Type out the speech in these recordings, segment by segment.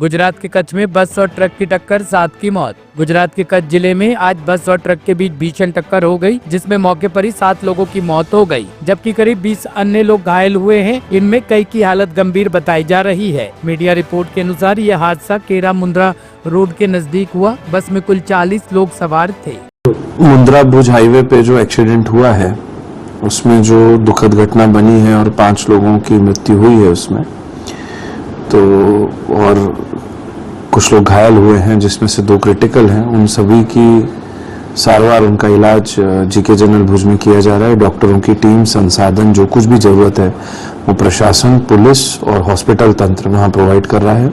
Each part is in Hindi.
गुजरात के कच्छ में बस और ट्रक की टक्कर, 7 की मौत। गुजरात के कच्छ जिले में आज बस और ट्रक के बीच भीषण टक्कर हो गई, जिसमें मौके पर ही 7 लोगों की मौत हो गई, जबकि करीब 20 अन्य लोग घायल हुए हैं। इनमें कई की हालत गंभीर बताई जा रही है। मीडिया रिपोर्ट के अनुसार यह हादसा केरा मुंद्रा रोड के नजदीक हुआ। बस में कुल 40 लोग सवार थे। मुंद्रा भुज हाईवे पे जो एक्सीडेंट हुआ है उसमें जो दुखद घटना बनी है और 5 लोगों की मृत्यु हुई है उसमें, तो और कुछ लोग घायल हुए हैं जिसमें से 2 क्रिटिकल हैं। उन सभी की सारवार, उनका इलाज जीके जनरल भुज में किया जा रहा है। डॉक्टरों की टीम, संसाधन, जो कुछ भी जरूरत है वो प्रशासन, पुलिस और हॉस्पिटल तंत्र वहाँ प्रोवाइड कर रहा है।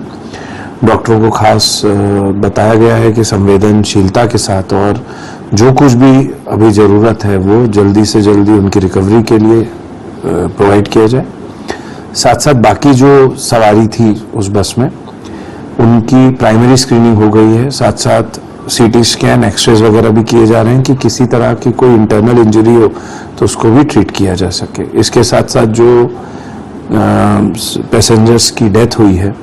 डॉक्टरों को खास बताया गया है कि संवेदनशीलता के साथ और जो कुछ भी अभी ज़रूरत है वो जल्दी से जल्दी उनकी रिकवरी के लिए प्रोवाइड किया जाए। साथ साथ बाकी जो सवारी थी उस बस में उनकी प्राइमरी स्क्रीनिंग हो गई है। साथ साथ सीटी स्कैन, एक्सरेज वगैरह भी किए जा रहे हैं कि किसी तरह की कोई इंटरनल इंजरी हो तो उसको भी ट्रीट किया जा सके। इसके साथ साथ जो पैसेंजर्स की डेथ हुई है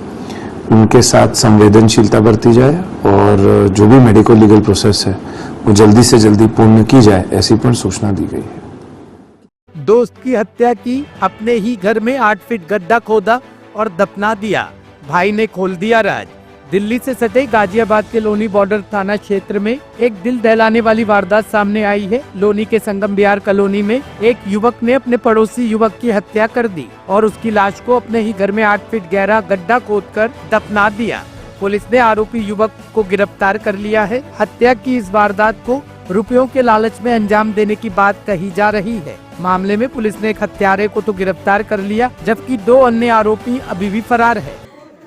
उनके साथ संवेदनशीलता बरती जाए और जो भी मेडिको लीगल प्रोसेस है वो जल्दी से जल्दी पूर्ण की जाए, ऐसी पर सूचना दी गई है। दोस्त की हत्या की, अपने ही घर में 8 फीट गड्ढा खोदा और दफना दिया, भाई ने खोल दिया राज। दिल्ली से सटे गाजियाबाद के लोनी बॉर्डर थाना क्षेत्र में एक दिल दहलाने वाली वारदात सामने आई है। लोनी के संगम बिहार कॉलोनी में एक युवक ने अपने पड़ोसी युवक की हत्या कर दी और उसकी लाश को अपने ही घर में 8 फीट गहरा गड्ढा खोदकर दफना दिया। पुलिस ने आरोपी युवक को गिरफ्तार कर लिया है। हत्या की इस वारदात को रुपयों के लालच में अंजाम देने की बात कही जा रही है। मामले में पुलिस ने एक हत्यारे को तो गिरफ्तार कर लिया, जबकि 2 अन्य आरोपी अभी भी फरार है।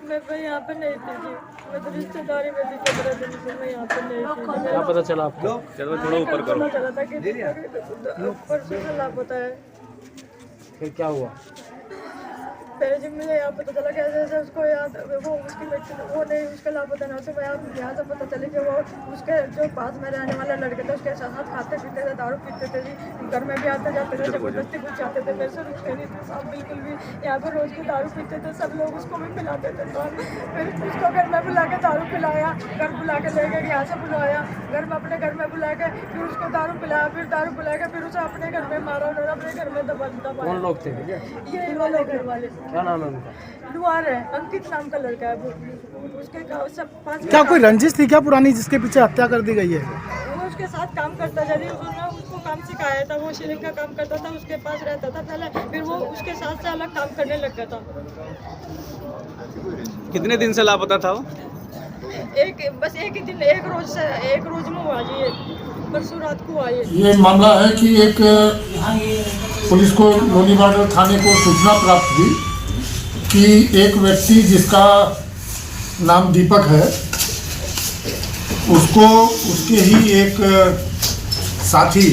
मैं यहाँ पे नहीं थी जी, मैं तो रिश्तेदारी में थी 15 दिन से, मैं यहाँ पे नहीं थी। क्या पता चला आपको? चलो थोड़ा ऊपर करो। पता चला था कि परसों से लापता है। फिर क्या हुआ? पहले जब मुझे यहाँ पता चला कैसे ऐसे उसको याद वो उसकी वो नहीं उसका लापता ना, तो मैं यहाँ से पता चले कि वो उसके जो पास में रहने वाला लड़के थे उसके साथ खाते पीते थे, दारू पीते थे जी। घर में भी आते जाते थे, जबरदस्ती कुछ जाते थे, मेरे से रुकते नहीं थे साहब बिल्कुल भी। यहाँ पर रोज की दारू पीते थे, सब लोग उसको भी पिलाते थे साहब। फिर उसको घर में बुला के दारू पिलाया, घर बुला के ले गए, यहाँ से बुलाया, घर में अपने घर में बुला के फिर उसको दारू पिलाया, फिर दारू पिला के फिर उसे अपने घर में मारा, उन्होंने अपने घर में दबाया। कौन लोग थे? ये वाले घर वाले। क्या नाम है उनका? लुआर है, अंकित नाम का लड़का है वो। उसके सब 5 क्या कोई रंजिश थी क्या पुरानी जिसके पीछे हत्या कर दी गई है? वो उसके साथ काम करता था जी, उसने उसको काम सिखाया था, वो शिलिंग का काम करता था, उसके पास रहता था पहले, फिर वो उसके साथ से अलग काम करने लग गया था। कितने दिन से लापता था वो? बस एक ही दिन, एक रोज में हुआ जी, परसों रात को हुआ ये मामला है कि एक पुलिस को लोनी बॉर्डर थाने को सूचना प्राप्त हुई कि एक व्यक्ति जिसका नाम दीपक है उसको उसके ही एक साथी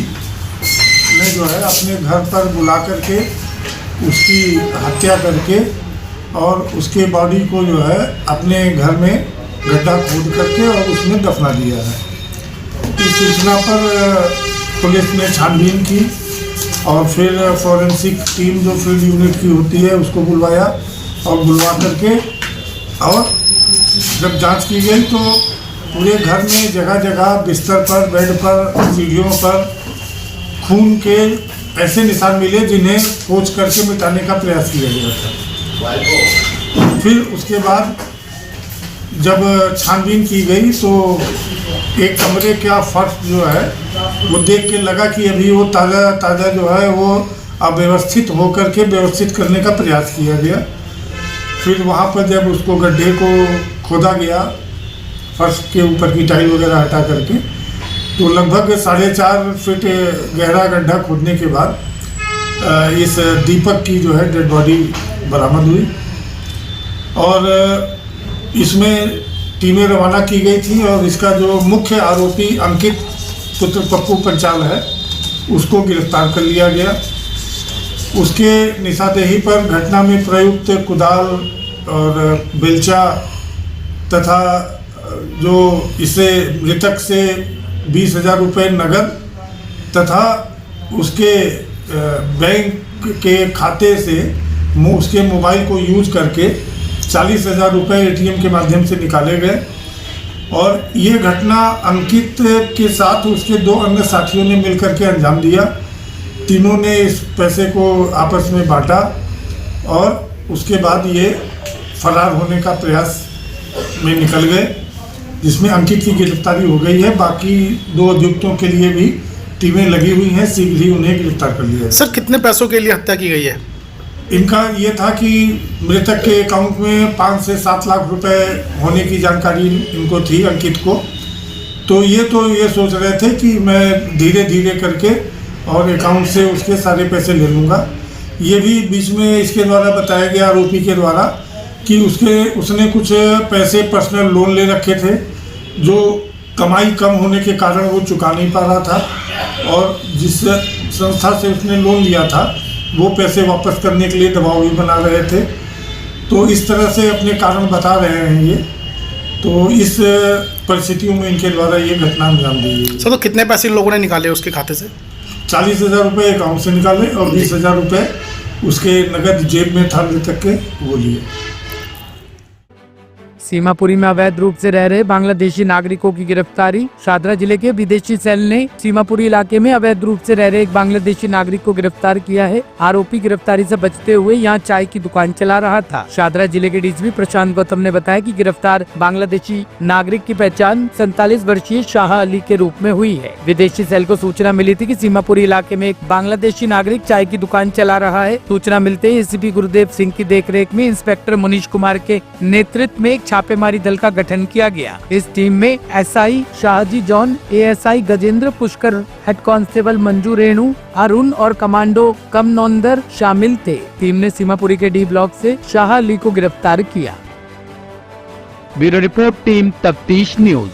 ने जो है अपने घर पर बुला करके उसकी हत्या करके और उसके बॉडी को जो है अपने घर में गड्ढा खोद करके और उसमें दफना दिया है। इस सूचना पर पुलिस ने छानबीन की और फिर फॉरेंसिक टीम जो फील्ड यूनिट की होती है उसको बुलवाया और बुलवा करके और जब जांच की गई तो पूरे घर में जगह जगह बिस्तर पर, बेड पर, सीढ़ियों पर खून के ऐसे निशान मिले जिन्हें पोंछ करके मिटाने का प्रयास किया गया था। फिर उसके बाद जब छानबीन की गई तो एक कमरे का फर्श जो है वो देख के लगा कि अभी वो ताज़ा जो है वो अव्यवस्थित होकर के व्यवस्थित करने का प्रयास किया गया। फिर वहाँ पर जब उसको गड्ढे को खोदा गया, फर्श के ऊपर की टाइल वगैरह हटा करके, तो लगभग 4.5 फीट गहरा गड्ढा खोदने के बाद इस दीपक की जो है डेड बॉडी बरामद हुई और इसमें टीमें रवाना की गई थी और इसका जो मुख्य आरोपी अंकित पुत्र पप्पू पंचाल है उसको गिरफ्तार कर लिया गया। उसके निशानदेही पर घटना में प्रयुक्त कुदाल और बेलचा तथा जो इसे मृतक से 20,000 रुपये नगद तथा उसके बैंक के खाते से उसके मोबाइल को यूज करके 40,000 रुपये एटीएम के माध्यम से निकाले गए। और ये घटना अंकित के साथ उसके 2 अन्य साथियों ने मिलकर के अंजाम दिया। तीनों ने इस पैसे को आपस में बांटा और उसके बाद ये फरार होने का प्रयास में निकल गए, जिसमें अंकित की गिरफ्तारी हो गई है। बाकी 2 अभियुक्तों के लिए भी टीमें लगी हुई हैं, शीघ्र ही उन्हें गिरफ्तार कर लिया है। सर कितने पैसों के लिए हत्या की गई है? इनका ये था कि मृतक के अकाउंट में 5 से 7 लाख रुपए होने की जानकारी इनको थी, अंकित को। तो ये सोच रहे थे कि मैं धीरे धीरे करके और अकाउंट से उसके सारे पैसे ले लूँगा। ये भी बीच में इसके द्वारा बताया गया, आरोपी के द्वारा, कि उसने कुछ पैसे पर्सनल लोन ले रखे थे, जो कमाई कम होने के कारण वो चुका नहीं पा रहा था, और जिस संस्था से उसने लोन लिया था वो पैसे वापस करने के लिए दबाव भी बना रहे थे। तो इस तरह से अपने कारण बता रहे हैं ये। तो इस परिस्थितियों में इनके द्वारा ये घटना अंजाम दी गई। सर तो कितने पैसे लोगों ने निकाले उसके खाते से? 40,000 रुपये अकाउंट से निकाले और 20,000 रुपये उसके नगद जेब में था मृतक के, वो लिए। सीमापुरी में अवैध रूप से रह रहे बांग्लादेशी नागरिकों की गिरफ्तारी। शादरा जिले के विदेशी सेल ने सीमापुरी इलाके में अवैध रूप से रह रहे एक बांग्लादेशी नागरिक को गिरफ्तार किया है। आरोपी गिरफ्तारी से बचते हुए यहां चाय की दुकान चला रहा था। शादरा जिले के डीएसपी प्रशांत गौतम ने बताया कि गिरफ्तार बांग्लादेशी नागरिक की पहचान 47 वर्षीय शाह अली के रूप में हुई है। विदेशी सेल को सूचना मिली थी कि सीमापुरी इलाके में एक बांग्लादेशी नागरिक चाय की दुकान चला रहा है। सूचना मिलते ही एसीपी गुरुदेव सिंह की देखरेख में इंस्पेक्टर मुनीश कुमार के नेतृत्व में एक छापेमारी दल का गठन किया गया। इस टीम में SI Shahji John, ASI Gajendra Pushkar, head constable Manju Renu, Arun और कमांडो कमनौंदर शामिल थे। टीम ने सीमापुरी के डी ब्लॉक से शाह अली को गिरफ्तार किया। ब्यूरो रिपोर्ट, टीम तफ्तीश न्यूज।